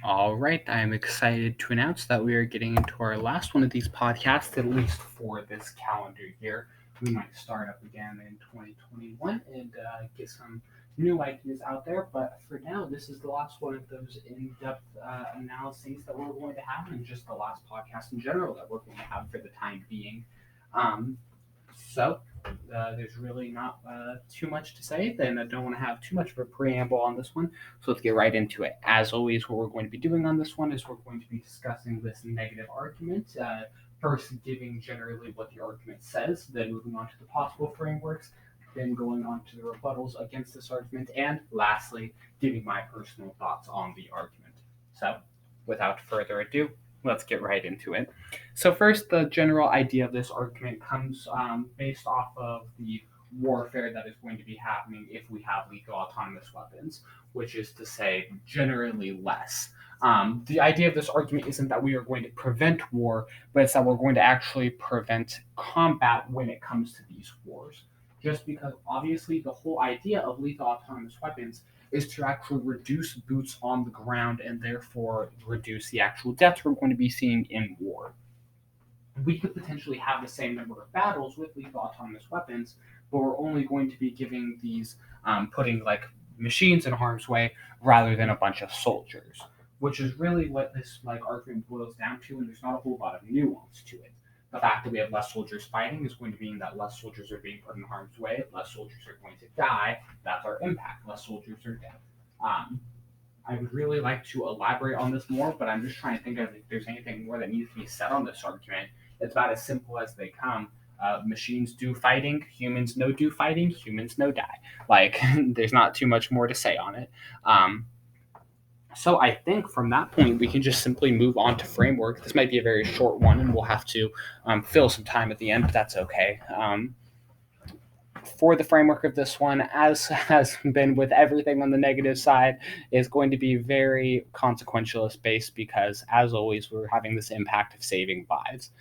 All right, I am excited to announce that we are getting into our last one of these podcasts, at least for this calendar year. We might start up again in 2021 and get some new ideas out there, but for now, this is the last one of those in depth analyses that we're going to have, and just the last podcast in general that we're going to have for the time being. Um, so there's really not too much to say, then I don't want to have too much of a preamble on this one. So let's get right into it. As always, what we're going to be doing on this one is we're going to be discussing this negative argument. First, giving generally what the argument says, then moving on to the possible frameworks, then going on to the rebuttals against this argument, and lastly, giving my personal thoughts on the argument. So, without further ado, let's get right into it. So first, the general idea of this argument comes based off of the warfare that is going to be happening if we have lethal autonomous weapons, which is to say, generally less. The idea of this argument isn't that we are going to prevent war, but it's that we're going to actually prevent combat when it comes to these wars. Just because obviously the whole idea of lethal autonomous weapons is to actually reduce boots on the ground and therefore reduce the actual deaths we're going to be seeing in war. We could potentially have the same number of battles with lethal autonomous weapons, but we're only going to be giving these, putting like machines in harm's way rather than a bunch of soldiers, which is really what this like argument boils down to, and there's not a whole lot of nuance to it. The fact that we have less soldiers fighting is going to mean that less soldiers are being put in harm's way, less soldiers are going to die. That's our impact. Less soldiers are dead. Um, I would really like to elaborate on this more, but I'm just trying to think of if there's anything more that needs to be said on this argument. It's about as simple as they come. Machines do fighting, humans no do fighting, humans no die. Like, there's not too much more to say on it. So I think from that point, we can just simply move on to framework. This might be a very short one, and we'll have to fill some time at the end, but that's okay. For the framework of this one, as has been with everything on the negative side, is going to be very consequentialist based because, as always, we're having this impact of saving lives.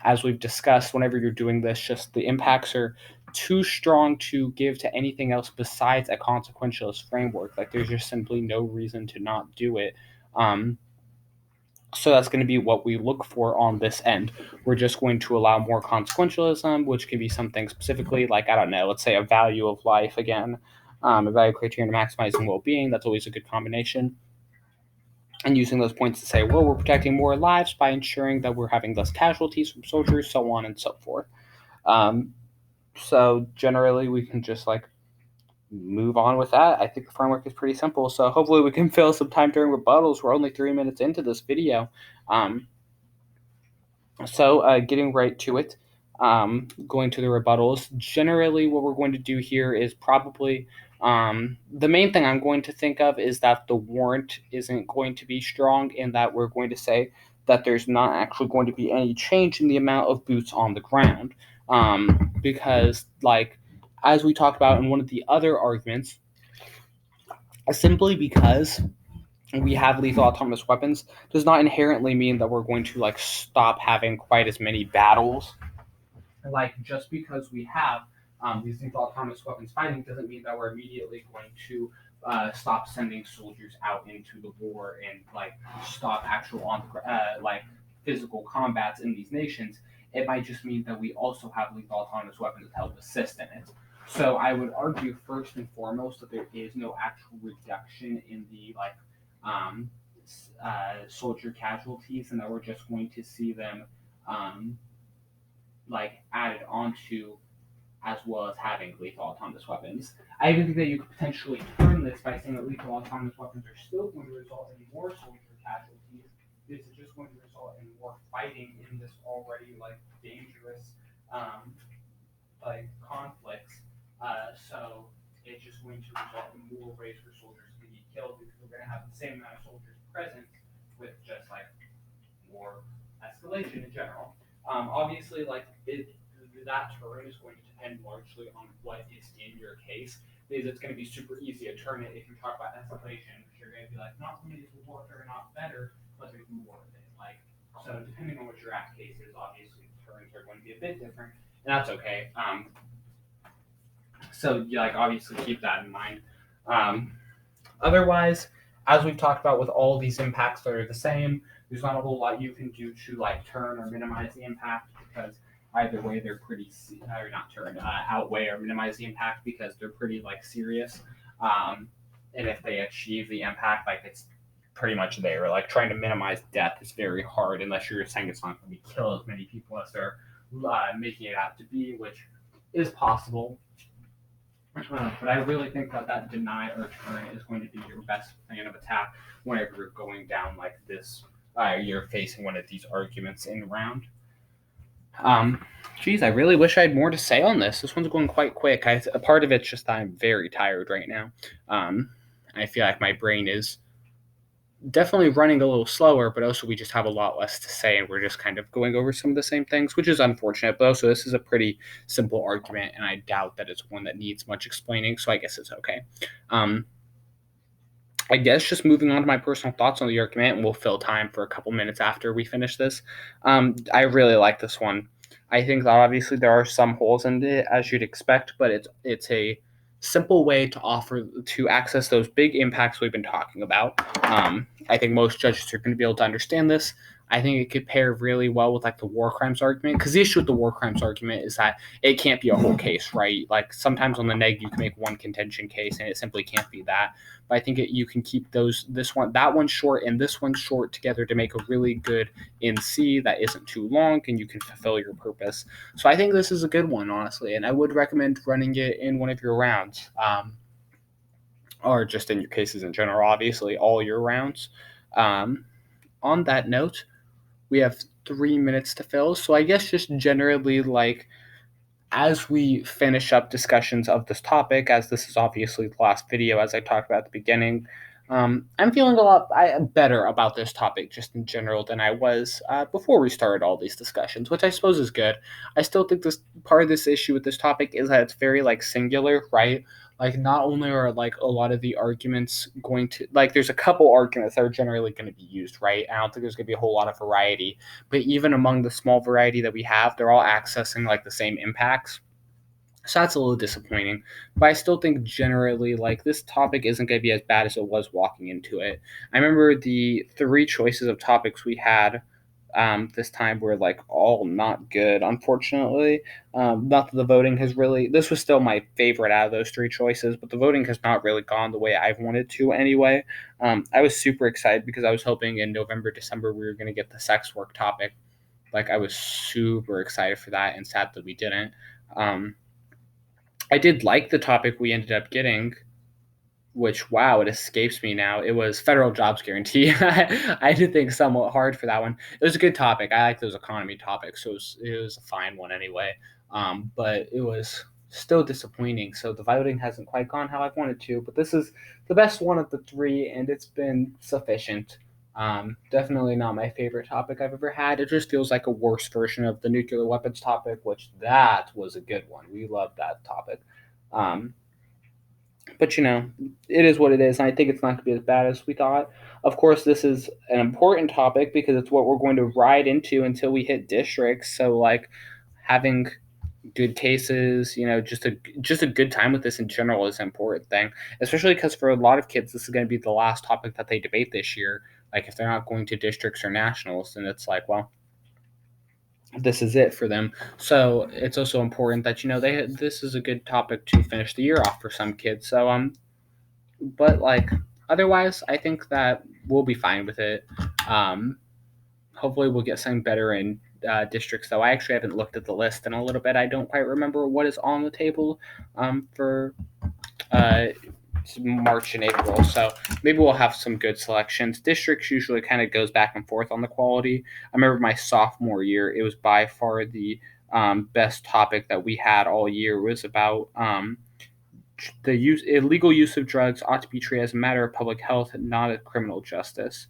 As we've discussed, whenever you're doing this, just the impacts are too strong to give to anything else besides a consequentialist framework. Like, there's just simply no reason to not do it. So that's going to be what we look for on this end. We're just going to allow more consequentialism, which can be something specifically like, I don't know, let's say a value of life again, a value criterion to maximizing well-being. That's always a good combination. And using those points to say, well, we're protecting more lives by ensuring that we're having less casualties from soldiers, so on and so forth. So generally, we can just like move on with that. I think the framework is pretty simple. So hopefully we can fill some time during rebuttals. We're only 3 minutes into this video. So getting right to it, going to the rebuttals. Generally, what we're going to do here is probably the main thing I'm going to think of is that the warrant isn't going to be strong, and that we're going to say that there's not actually going to be any change in the amount of boots on the ground. Because, like, as we talked about in one of the other arguments, simply because we have lethal autonomous weapons does not inherently mean that we're going to like stop having quite as many battles. Like, just because we have these lethal autonomous weapons fighting doesn't mean that we're immediately going to stop sending soldiers out into the war and like stop actual like physical combats in these nations. It might just mean that we also have lethal autonomous weapons that help assist in it. So I would argue first and foremost that there is no actual reduction in the like um, soldier casualties, and that we're just going to see them like added onto as well as having lethal autonomous weapons. I even think that you could potentially turn this by saying that lethal autonomous weapons are still going to result in more soldier casualties. This is just going to result in more fighting in this already like dangerous like conflicts. So it's just going to result in more ways for soldiers to be killed because we're going to have the same amount of soldiers present with just like more escalation in general. Obviously, like that turn is going to depend largely on what is in your case, because it's going to be super easy to turn it if you talk about escalation. You're going to be like, not only is the warfare not better, but there's more of it. Like, so depending on what your act case is, obviously the turns are going to be a bit different, and that's okay. So yeah, like obviously keep that in mind. Otherwise, as we've talked about with all these impacts that are the same, there's not a whole lot you can do to like turn or minimize the impact because either way they're pretty or not turn outweigh or minimize the impact because they're pretty like serious. And if they achieve the impact, like it's pretty much there. Like trying to minimize death is very hard unless you're saying it's not going to kill as many people as they're making it out to be, which is possible. But I really think that that deny or turn is going to be your best plan of attack whenever you're going down like this. You're facing one of these arguments in round. Um, Geez, I really wish I had more to say on this. This one's going quite quick. A part of it's just that I'm very tired right now. I feel like my brain is definitely running a little slower, but also we just have a lot less to say, and we're just kind of going over some of the same things, which is unfortunate. But also, this is a pretty simple argument, and I doubt that it's one that needs much explaining, so I guess it's okay. I guess just moving on to my personal thoughts on the argument, and we'll fill time for a couple minutes after we finish this. I really like this one. I think that obviously there are some holes in it, as you'd expect, but it's a simple way to offer to access those big impacts we've been talking about. I think most judges are going to be able to understand this. I think it could pair really well with like the war crimes argument, because the issue with the war crimes argument is that it can't be a whole case, right? Like sometimes on the neg you can make one contention case, and it simply can't be that. But I think you can keep that one short and this one short together to make a really good NC that isn't too long, and you can fulfill your purpose. So I think this is a good one, honestly, and I would recommend running it in one of your rounds, or just in your cases in general, obviously, all your rounds. On that note, we have 3 minutes to fill, so I guess just generally like as we finish up discussions of this topic, as this is obviously the last video, as I talked about at the beginning, I'm feeling a lot better about this topic just in general than I was before we started all these discussions, which I suppose is good. I still think this part of this issue with this topic is that it's very like singular, right? Like not only are like a lot of the arguments going to like there's a couple arguments that are generally going to be used, right? I don't think there's going to be a whole lot of variety, but even among the small variety that we have, they're all accessing like the same impacts. So that's a little disappointing. But I still think generally like this topic isn't going to be as bad as it was walking into it. I remember the three choices of topics we had this time were like all not good, unfortunately. Not that the voting has really, this was still my favorite out of those three choices, but the voting has not really gone the way I've wanted to anyway. I was super excited because I was hoping in November, December, we were going to get the sex work topic. Like I was super excited for that, and sad that we didn't. I did like the topic we ended up getting, which, wow, it escapes me now. It was federal jobs guarantee. I did think somewhat hard for that one. It was a good topic. I like those economy topics, so it was a fine one anyway. But it was still disappointing. So the voting hasn't quite gone how I wanted to, but this is the best one of the three, and it's been sufficient. Definitely not my favorite topic I've ever had. It just feels like a worse version of the nuclear weapons topic, which that was a good one. We loved that topic. But it is what it is, and I think it's not going to be as bad as we thought. Of course, this is an important topic because it's what we're going to ride into until we hit districts. So, like, having good cases, just a good time with this in general is an important thing, especially because for a lot of kids, this is going to be the last topic that they debate this year. Like, if they're not going to districts or nationals, then it's like, well, this is it for them. So it's also important that this is a good topic to finish the year off for some kids. So but like otherwise, I think that we'll be fine with it. Hopefully, we'll get something better in districts. Though I actually haven't looked at the list in a little bit. I don't quite remember what is on the table for uh, March and April. So maybe we'll have some good selections. Districts usually kind of goes back and forth on the quality. I remember my sophomore year; it was by far the best topic that we had all year. It was about the illegal use of drugs ought to be treated as a matter of public health, not a criminal justice,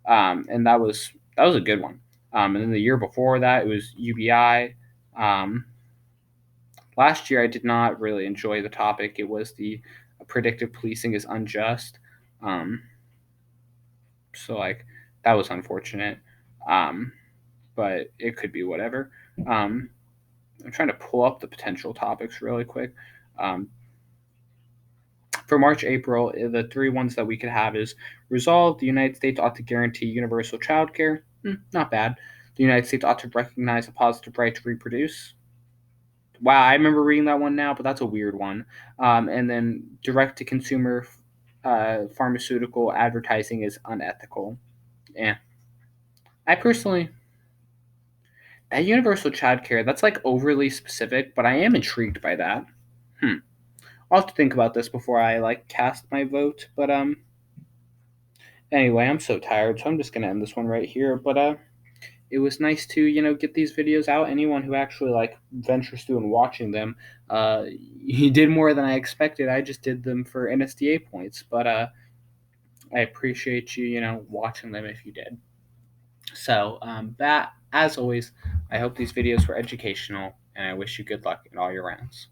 and that was a good one. And then the year before that, it was UBI. Last year, I did not really enjoy the topic. It was the predictive policing is unjust. So like that was unfortunate, but it could be whatever. I'm trying to pull up the potential topics really quick. For March, April, the three ones that we could have is resolve. The United States ought to guarantee universal child care. Not bad. The United States ought to recognize a positive right to reproduce. Wow, I remember reading that one now, but that's a weird one. And then direct to consumer pharmaceutical advertising is unethical. Yeah. I personally, that universal child care, that's like overly specific, but I am intrigued by that. I'll have to think about this before I like cast my vote. But anyway, I'm so tired, so I'm just gonna end this one right here. But it was nice to get these videos out. Anyone who actually like ventures through and watching them, he did more than I expected. I just did them for NSDA points, but I appreciate you watching them if you did. So that as always, I hope these videos were educational, and I wish you good luck in all your rounds.